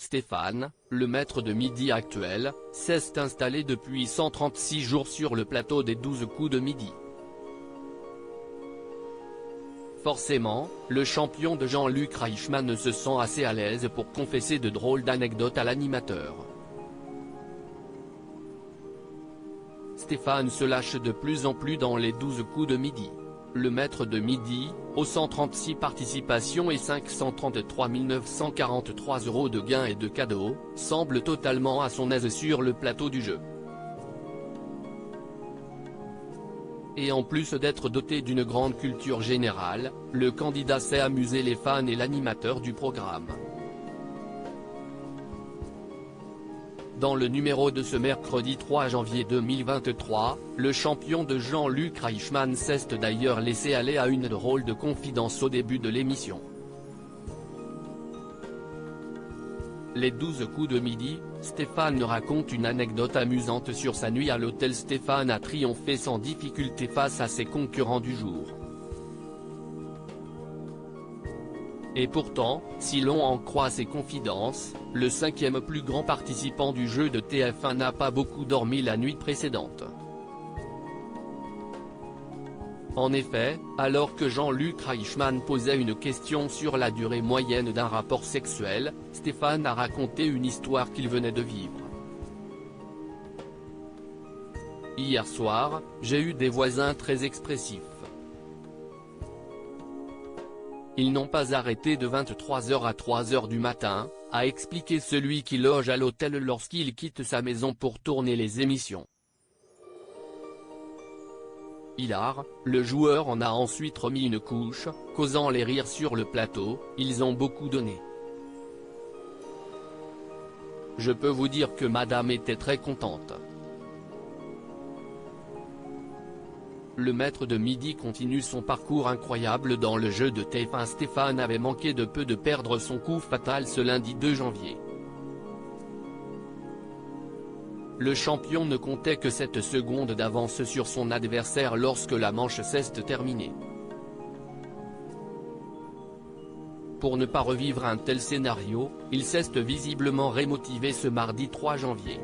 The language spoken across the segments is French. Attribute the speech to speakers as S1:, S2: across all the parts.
S1: Stéphane, le maître de midi actuel, s'est installé depuis 136 jours sur le plateau des 12 coups de midi. Forcément, le champion de Jean-Luc Reichmann se sent assez à l'aise pour confesser de drôles d'anecdotes à l'animateur. Stéphane se lâche de plus en plus dans les 12 coups de midi. Le maître de midi, aux 136 participations et 533 943 € de gains et de cadeaux, semble totalement à son aise sur le plateau du jeu. Et en plus d'être doté d'une grande culture générale, le candidat sait amuser les fans et l'animateur du programme. Dans le numéro de ce mercredi 3 janvier 2023, le champion de Jean-Luc Reichmann s'est d'ailleurs laissé aller à une drôle de confidence au début de l'émission. Les 12 coups de midi, Stéphane raconte une anecdote amusante sur sa nuit à l'hôtel. Stéphane a triomphé sans difficulté face à ses concurrents du jour. Et pourtant, si l'on en croit ses confidences, le 5e plus grand participant du jeu de TF1 n'a pas beaucoup dormi la nuit précédente. En effet, alors que Jean-Luc Reichmann posait une question sur la durée moyenne d'un rapport sexuel, Stéphane a raconté une histoire qu'il venait de vivre. Hier soir, j'ai eu des voisins très expressifs. Ils n'ont pas arrêté de 23h à 3h du matin, a expliqué celui qui loge à l'hôtel lorsqu'il quitte sa maison pour tourner les émissions. Hilar, le joueur en a ensuite remis une couche, causant les rires sur le plateau. Ils ont beaucoup donné. Je peux vous dire que madame était très contente. Le maître de midi continue son parcours incroyable dans le jeu de TF1. Stéphane avait manqué de peu de perdre son coup fatal ce lundi 2 janvier. Le champion ne comptait que 7 secondes d'avance sur son adversaire lorsque la manche s'est terminée. Pour ne pas revivre un tel scénario, il s'est visiblement remotivé ce mardi 3 janvier.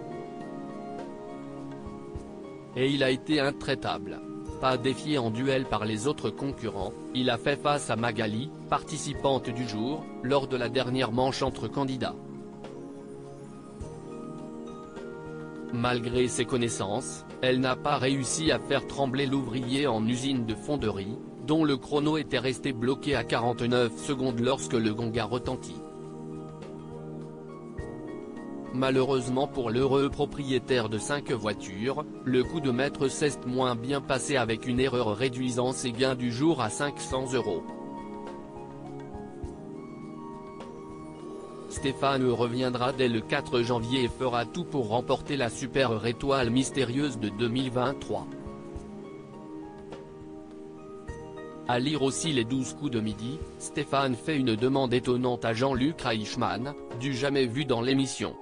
S1: Et il a été intraitable. Pas défié en duel par les autres concurrents, il a fait face à Magali, participante du jour, lors de la dernière manche entre candidats. Malgré ses connaissances, elle n'a pas réussi à faire trembler l'ouvrier en usine de fonderie, dont le chrono était resté bloqué à 49 secondes lorsque le gong a retenti. Malheureusement pour l'heureux propriétaire de 5 voitures, le coup de maître s'est moins bien passé avec une erreur réduisant ses gains du jour à 500 €. Stéphane reviendra dès le 4 janvier et fera tout pour remporter la super étoile mystérieuse de 2023. À lire aussi les 12 coups de midi, Stéphane fait une demande étonnante à Jean-Luc Reichmann, du jamais vu dans l'émission.